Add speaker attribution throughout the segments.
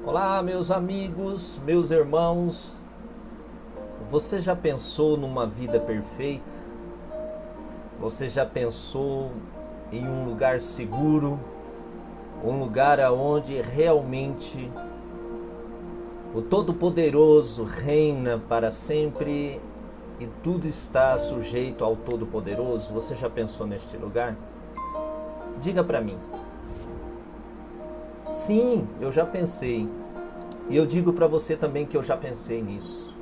Speaker 1: Olá, meus amigos, meus irmãos. Você já pensou numa vida perfeita? Você já pensou em um lugar seguro? Um lugar onde realmente o Todo-Poderoso reina para sempre e tudo está sujeito ao Todo-Poderoso? Você já pensou neste lugar? Diga para mim. Sim, eu já pensei. E eu digo para você também que eu já pensei nisso.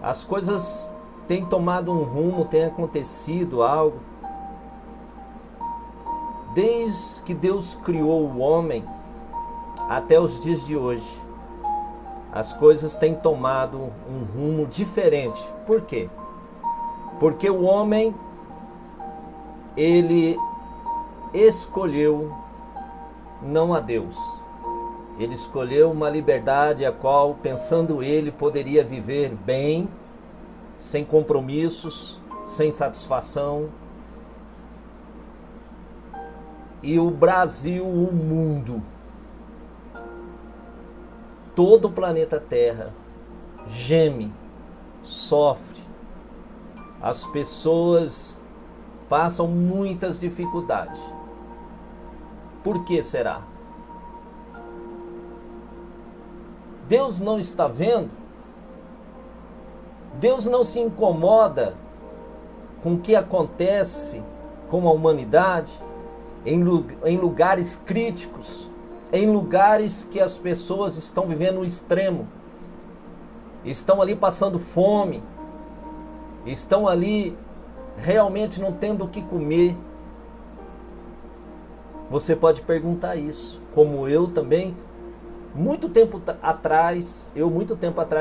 Speaker 1: As coisas têm tomado um rumo, tem acontecido algo. Desde que Deus criou o homem até os dias de hoje, as coisas têm tomado um rumo diferente. Por quê? Porque o homem, ele escolheu não a Deus. Ele escolheu uma liberdade a qual, pensando ele, poderia viver bem, sem compromissos, sem satisfação. E o Brasil, o mundo, todo o planeta Terra geme, sofre. As pessoas passam muitas dificuldades. Por que será? Deus não está vendo? Deus não se incomoda com o que acontece com a humanidade em lugares críticos, em lugares que as pessoas estão vivendo no extremo, estão ali passando fome, estão ali realmente não tendo o que comer. Você pode perguntar isso, como eu também. Muito tempo atrás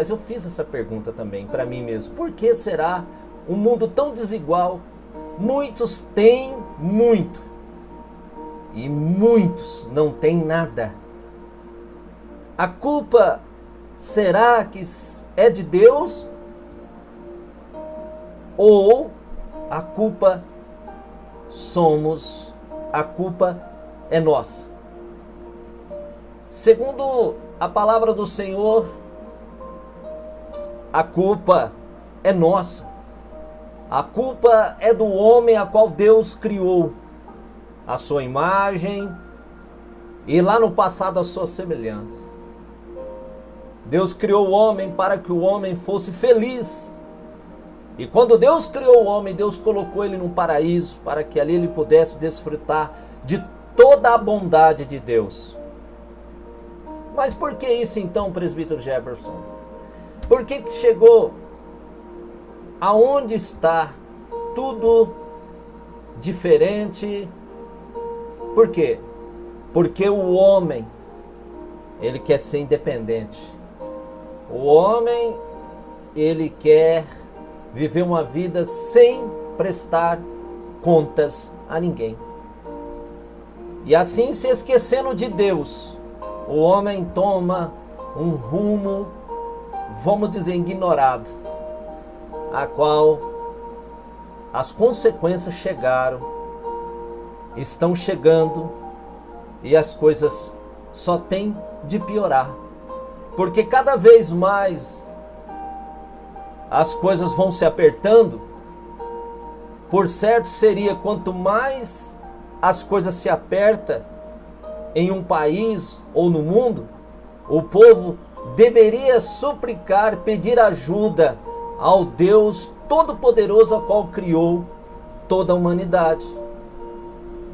Speaker 1: eu fiz essa pergunta também para mim mesmo. Por que será um mundo tão desigual? Muitos têm muito e muitos não têm nada. A culpa será que é de Deus? Ou a culpa é nossa? Segundo a palavra do Senhor, a culpa é nossa. A culpa é do homem a qual Deus criou, a sua imagem e lá no passado a sua semelhança. Deus criou o homem para que o homem fosse feliz. E quando Deus criou o homem, Deus colocou ele num paraíso para que ali ele pudesse desfrutar de toda a bondade de Deus. Mas por que isso então, presbítero Jefferson? Por que chegou aonde está tudo diferente? Por quê? Porque o homem, ele quer ser independente. O homem, ele quer viver uma vida sem prestar contas a ninguém. E assim, se esquecendo de Deus, o homem toma um rumo, vamos dizer, ignorado, a qual as consequências estão chegando, e as coisas só têm de piorar. Porque cada vez mais as coisas vão se apertando. Por certo seria, quanto mais as coisas se apertam em um país ou no mundo, o povo deveria suplicar, pedir ajuda ao Deus Todo-Poderoso, a qual criou toda a humanidade.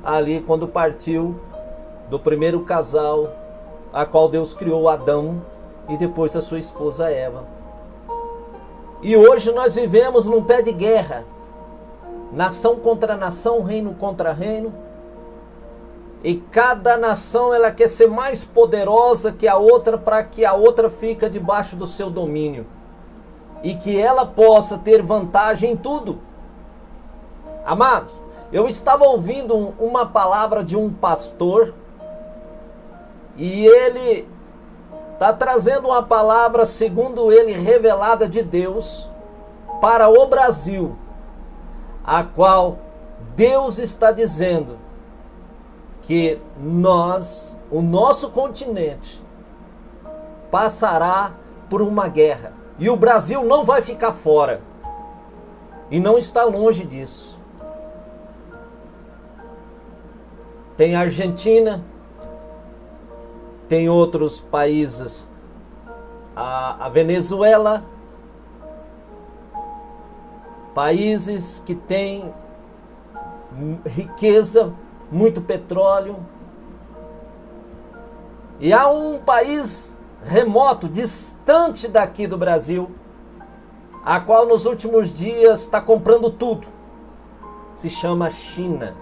Speaker 1: Ali, quando partiu do primeiro casal, a qual Deus criou Adão e depois a sua esposa Eva. E hoje nós vivemos num pé de guerra, nação contra nação, reino contra reino. E cada nação ela quer ser mais poderosa que a outra para que a outra fique debaixo do seu domínio. E que ela possa ter vantagem em tudo. Amados, eu estava ouvindo uma palavra de um pastor. E ele está trazendo uma palavra, segundo ele, revelada de Deus para o Brasil. A qual Deus está dizendo que nós o nosso continente passará por uma guerra. E o Brasil não vai ficar fora. E não está longe disso. Tem a Argentina, tem outros países, a Venezuela, países que têm riqueza, muito petróleo. E há um país remoto, distante daqui do Brasil, a qual nos últimos dias está comprando tudo. Se chama China.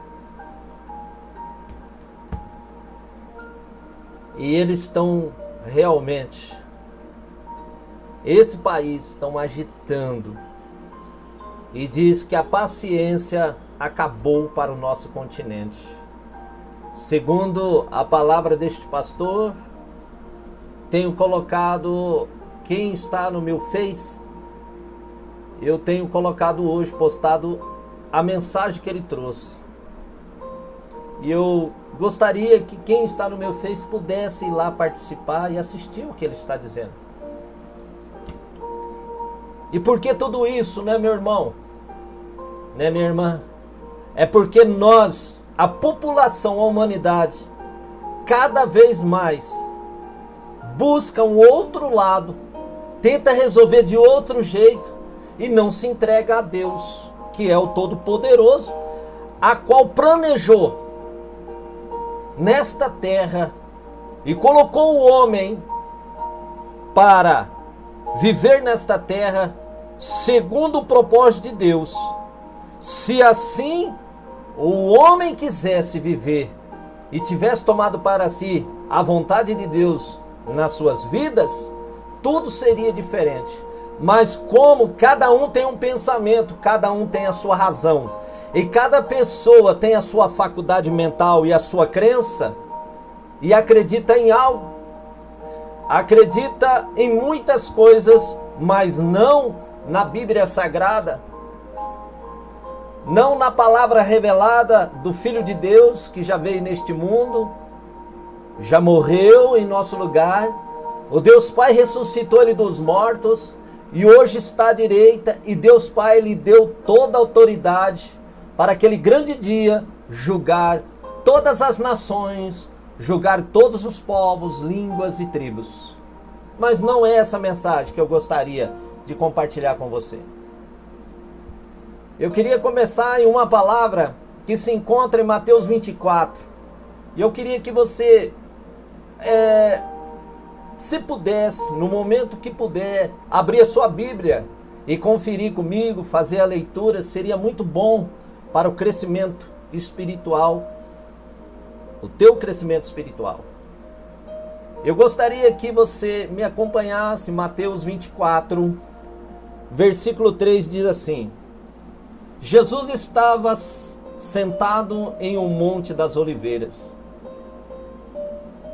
Speaker 1: E eles estão realmente, esse país estão agitando. E diz que a paciência acabou para o nosso continente. Segundo a palavra deste pastor, tenho colocado, quem está no meu Face, eu tenho colocado hoje, postado a mensagem que ele trouxe. E eu gostaria que quem está no meu Face pudesse ir lá participar e assistir o que ele está dizendo. E por que tudo isso, né, meu irmão? Né, minha irmã? É porque nós, a população, a humanidade, cada vez mais busca um outro lado, tenta resolver de outro jeito e não se entrega a Deus, que é o Todo-Poderoso, a qual planejou nesta terra e colocou o homem para viver nesta terra segundo o propósito de Deus. Se assim o homem quisesse viver e tivesse tomado para si a vontade de Deus nas suas vidas, tudo seria diferente. Mas como cada um tem um pensamento, cada um tem a sua razão, e cada pessoa tem a sua faculdade mental e a sua crença, e acredita em algo, acredita em muitas coisas, mas não na Bíblia Sagrada, não na palavra revelada do Filho de Deus, que já veio neste mundo, já morreu em nosso lugar, o Deus Pai ressuscitou ele dos mortos, e hoje está à direita, e Deus Pai lhe deu toda a autoridade para aquele grande dia julgar todas as nações, julgar todos os povos, línguas e tribos. Mas não é essa mensagem que eu gostaria de compartilhar com você. Eu queria começar em uma palavra que se encontra em Mateus 24. E eu queria que você, se pudesse, no momento que puder, abrir a sua Bíblia e conferir comigo, fazer a leitura, seria muito bom para o crescimento espiritual, o teu crescimento espiritual. Eu gostaria que você me acompanhasse. Mateus 24, versículo 3 diz assim: Jesus estava sentado em um monte das oliveiras.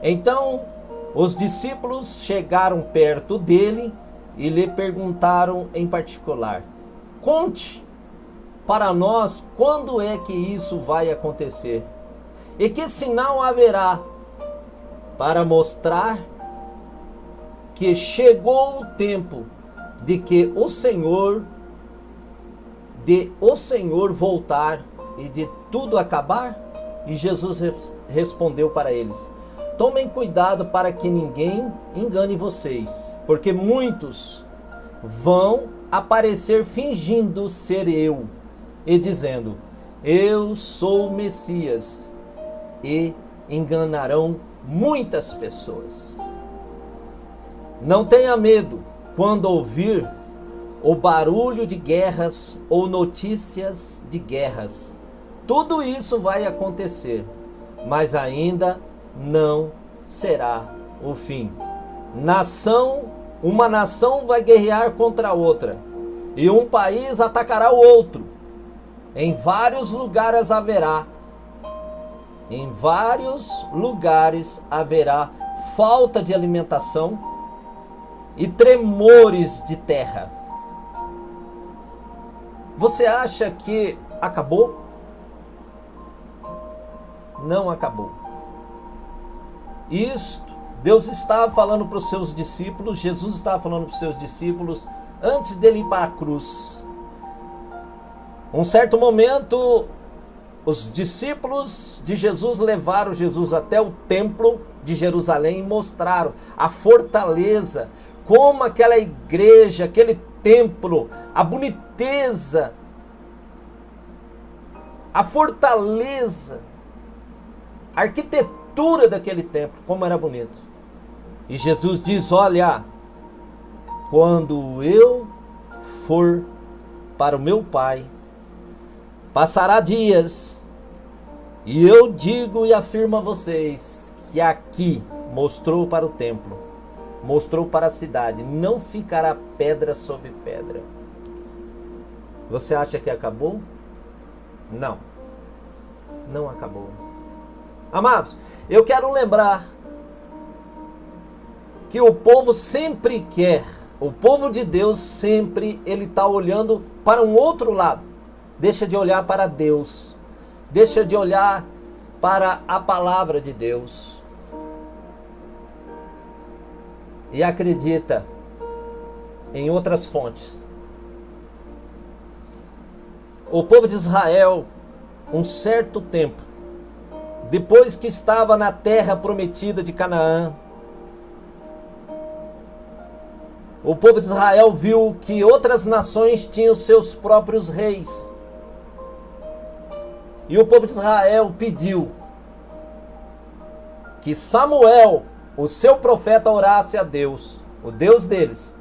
Speaker 1: Então os discípulos chegaram perto dele e lhe perguntaram em particular: conte para nós quando é que isso vai acontecer? E que sinal haverá para mostrar que chegou o tempo de que o Senhor voltar e de tudo acabar? E Jesus respondeu para eles: tomem cuidado para que ninguém engane vocês, porque muitos vão aparecer fingindo ser eu e dizendo: eu sou o Messias, e enganarão muitas pessoas. Não tenha medo quando ouvir o barulho de guerras ou notícias de guerras. Tudo isso vai acontecer, mas ainda não será o fim. Uma nação vai guerrear contra outra, e um país atacará o outro. Em vários lugares haverá falta de alimentação e tremores de terra. Você acha que acabou? Não acabou. isto, Deus estava falando para os seus discípulos, Jesus estava falando para os seus discípulos, antes dele ir para a cruz. Um certo momento, os discípulos de Jesus levaram Jesus até o templo de Jerusalém e mostraram a fortaleza, como aquela igreja, aquele templo, a boniteza, a fortaleza, a arquitetura daquele templo, como era bonito. E Jesus diz: olha, quando eu for para o meu Pai, passará dias, e eu digo e afirmo a vocês que aqui mostrou para o templo, mostrou para a cidade, não ficará pedra sobre pedra. Você acha que acabou? Não, não acabou. Amados, eu quero lembrar que o povo sempre quer, o povo de Deus sempre, ele está olhando para um outro lado. Deixa de olhar para Deus. Deixa de olhar para a palavra de Deus. E acredita em outras fontes. O povo de Israel, um certo tempo, depois que estava na terra prometida de Canaã, o povo de Israel viu que outras nações tinham seus próprios reis. E o povo de Israel pediu que Samuel, o seu profeta, orasse a Deus, o Deus deles,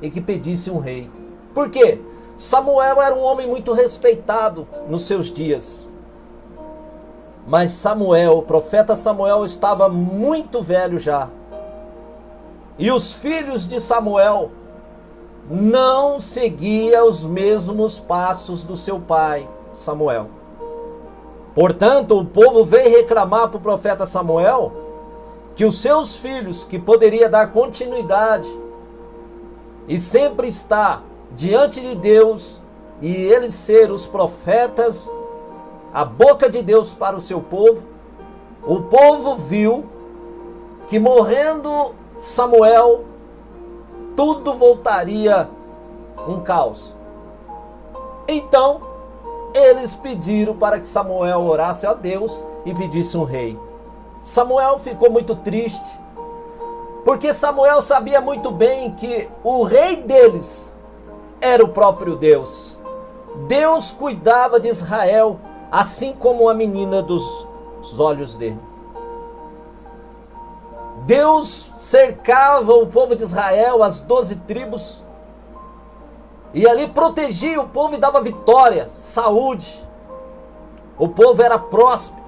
Speaker 1: e que pedisse um rei. Por quê? Samuel era um homem muito respeitado nos seus dias. Mas Samuel, o profeta Samuel, estava muito velho já. E os filhos de Samuel não seguiam os mesmos passos do seu pai, Samuel. Portanto, o povo veio reclamar para o profeta Samuel que os seus filhos, que poderia dar continuidade e sempre estar diante de Deus e eles ser os profetas, a boca de Deus para o seu povo, o povo viu que morrendo Samuel, tudo voltaria um caos. Então, eles pediram para que Samuel orasse a Deus e pedisse um rei. Samuel ficou muito triste, porque Samuel sabia muito bem que o rei deles era o próprio Deus. Deus cuidava de Israel, assim como a menina dos olhos dele. Deus cercava o povo de Israel, as 12 tribos, e ali protegia o povo e dava vitória, saúde. O povo era próspero,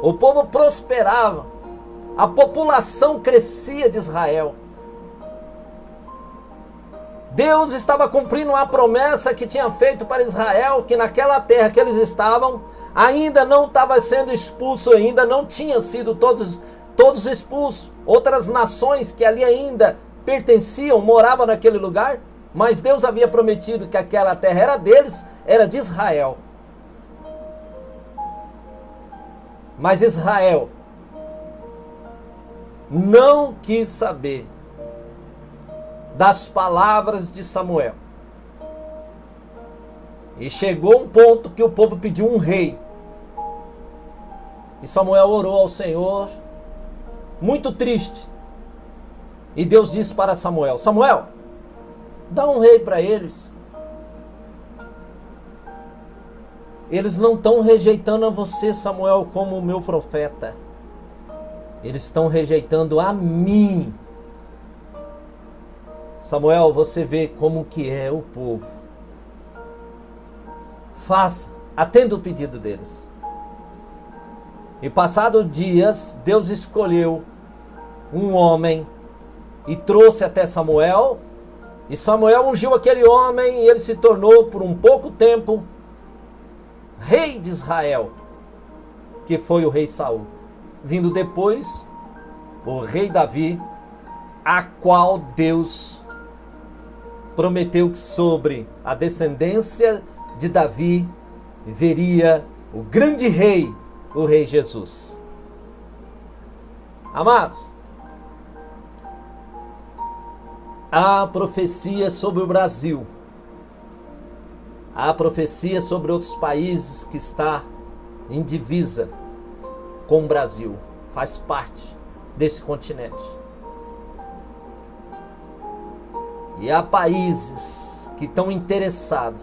Speaker 1: o povo prosperava, a população crescia de Israel. Deus estava cumprindo a promessa que tinha feito para Israel, que naquela terra que eles estavam, ainda não estava sendo expulso, ainda não tinham sido todos expulsos. Outras nações que ali ainda pertenciam, moravam naquele lugar, mas Deus havia prometido que aquela terra era deles, era de Israel. Mas Israel não quis saber das palavras de Samuel. E chegou um ponto que o povo pediu um rei. E Samuel orou ao Senhor, muito triste. E Deus disse para Samuel: Samuel, dá um rei para eles. Eles não estão rejeitando a você, Samuel, como o meu profeta. Eles estão rejeitando a mim. Samuel, você vê como que é o povo. Faça, atenda o pedido deles. E passados dias, Deus escolheu um homem e trouxe até Samuel. E Samuel ungiu aquele homem e ele se tornou, por um pouco tempo, rei de Israel, que foi o rei Saul. Vindo depois, o rei Davi, a qual Deus prometeu que sobre a descendência de Davi veria o grande rei, o rei Jesus. Amados, há profecia sobre o Brasil, há profecia sobre outros países que está em divisa com o Brasil, faz parte desse continente. E há países que estão interessados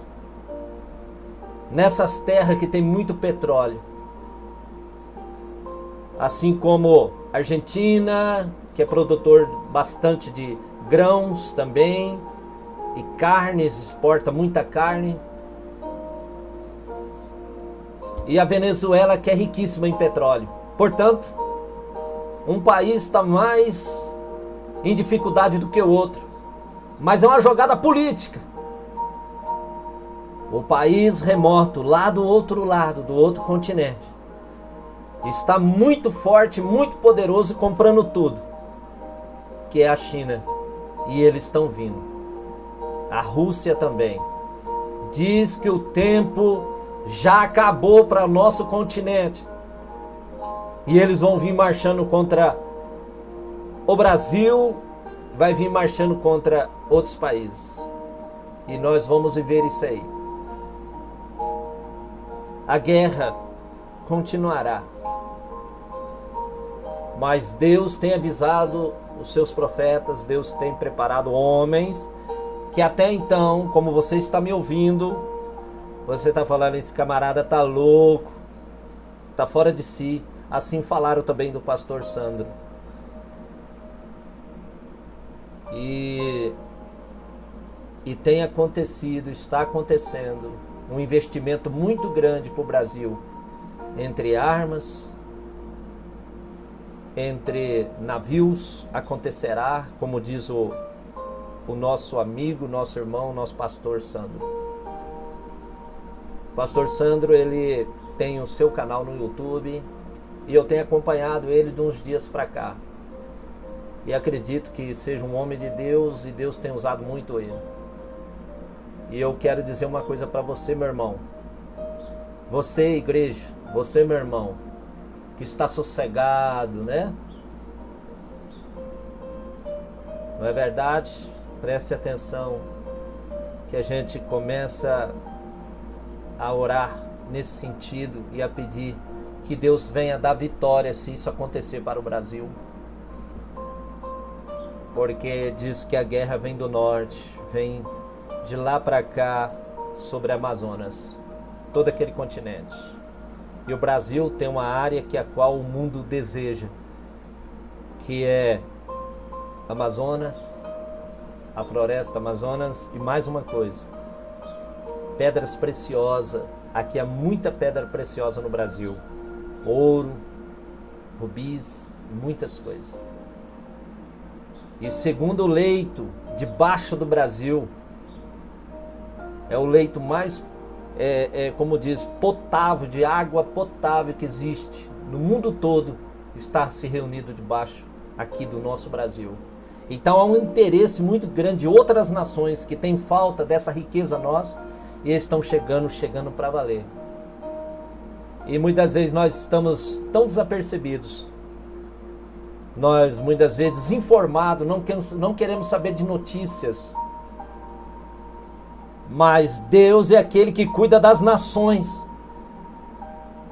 Speaker 1: nessas terras que tem muito petróleo, assim como a Argentina, que é produtor bastante de grãos também, e carnes, exporta muita carne. E a Venezuela, que é riquíssima em petróleo. Portanto, um país está mais em dificuldade do que o outro. Mas é uma jogada política. O país remoto, lá do outro lado, do outro continente, está muito forte, muito poderoso, comprando tudo, que é a China. E eles estão vindo. A Rússia também. Diz que o tempo já acabou para o nosso continente. E eles vão vir marchando contra o Brasil, vai vir marchando contra outros países. E nós vamos viver isso aí. A guerra continuará. Mas Deus tem avisado os seus profetas, Deus tem preparado homens que até então, como você está me ouvindo, você está falando, esse camarada está louco, está fora de si. Assim falaram também do pastor Sandro. E tem acontecido, está acontecendo um investimento muito grande para o Brasil, entre armas, entre navios, acontecerá, como diz o nosso amigo, nosso irmão, nosso pastor Sandro. O pastor Sandro, ele tem o seu canal no YouTube e eu tenho acompanhado ele de uns dias para cá. E acredito que seja um homem de Deus e Deus tem usado muito ele. E eu quero dizer uma coisa para você, meu irmão. Você, igreja, você, meu irmão, que está sossegado, né? Não é verdade? Preste atenção, que a gente começa a orar nesse sentido e a pedir que Deus venha dar vitória se isso acontecer para o Brasil. Porque diz que a guerra vem do norte, vem de lá para cá, sobre Amazonas, todo aquele continente. E o Brasil tem uma área que a qual o mundo deseja, que é Amazonas, a floresta Amazonas e mais uma coisa, pedras preciosas. Aqui há muita pedra preciosa no Brasil, ouro, rubis, muitas coisas. E segundo o leito debaixo do Brasil, é o leito mais, como diz, potável, de água potável que existe no mundo todo, está se reunido debaixo aqui do nosso Brasil. Então há um interesse muito grande de outras nações que têm falta dessa riqueza nossa e eles estão chegando para valer. E muitas vezes nós estamos tão desapercebidos, nós muitas vezes desinformados, não queremos saber de notícias. Mas Deus é aquele que cuida das nações.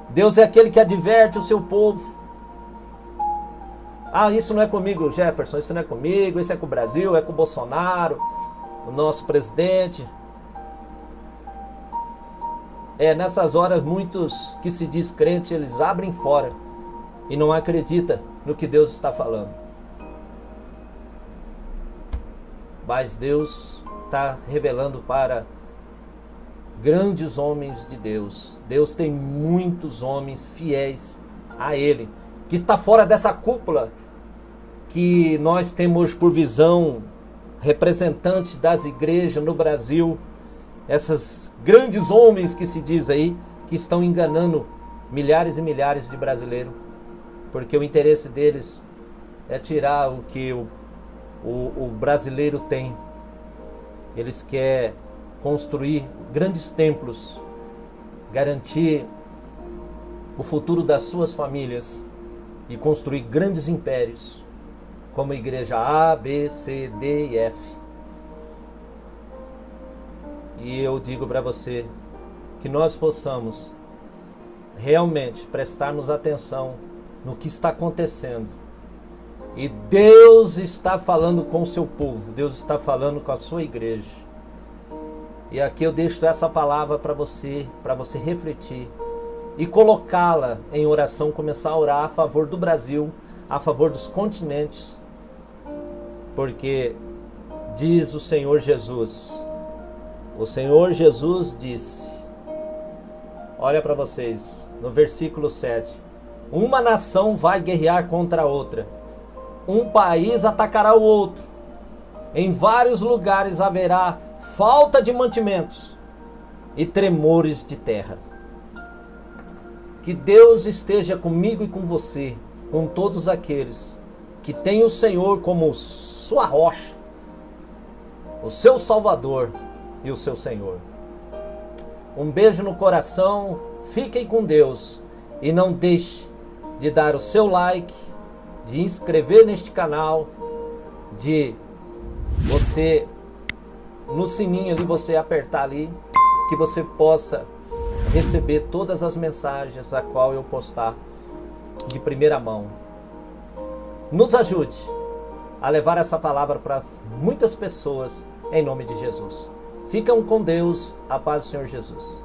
Speaker 1: Deus é aquele que adverte o seu povo. Ah, isso não é comigo, Jefferson, isso não é comigo, isso é com o Brasil, é com o Bolsonaro, o nosso presidente. Nessas horas, muitos que se diz crente, eles abrem fora e não acreditam no que Deus está falando. Mas Deus está revelando para grandes homens de Deus. Deus tem muitos homens fiéis a Ele, que está fora dessa cúpula que nós temos hoje por visão, representantes das igrejas no Brasil, essas grandes homens que se diz aí, que estão enganando milhares e milhares de brasileiros, porque o interesse deles é tirar o que o brasileiro tem. Eles querem construir grandes templos, garantir o futuro das suas famílias, e construir grandes impérios, como a igreja A, B, C, D e F. E eu digo para você que nós possamos realmente prestarmos atenção no que está acontecendo. E Deus está falando com o seu povo, Deus está falando com a sua igreja. E aqui eu deixo essa palavra para você refletir e colocá-la em oração, começar a orar a favor do Brasil, a favor dos continentes, porque diz o Senhor Jesus disse, olha para vocês, no versículo 7, uma nação vai guerrear contra a outra, um país atacará o outro, em vários lugares haverá falta de mantimentos e tremores de terra. Que Deus esteja comigo e com você, com todos aqueles que têm o Senhor como sua rocha, o seu Salvador e o seu Senhor. Um beijo no coração, fiquem com Deus e não deixe de dar o seu like, de inscrever neste canal, de você, no sininho ali, você apertar ali, que você possa receber todas as mensagens a qual eu postar de primeira mão. Nos ajude a levar essa palavra para muitas pessoas, em nome de Jesus. Ficam com Deus, a paz do Senhor Jesus.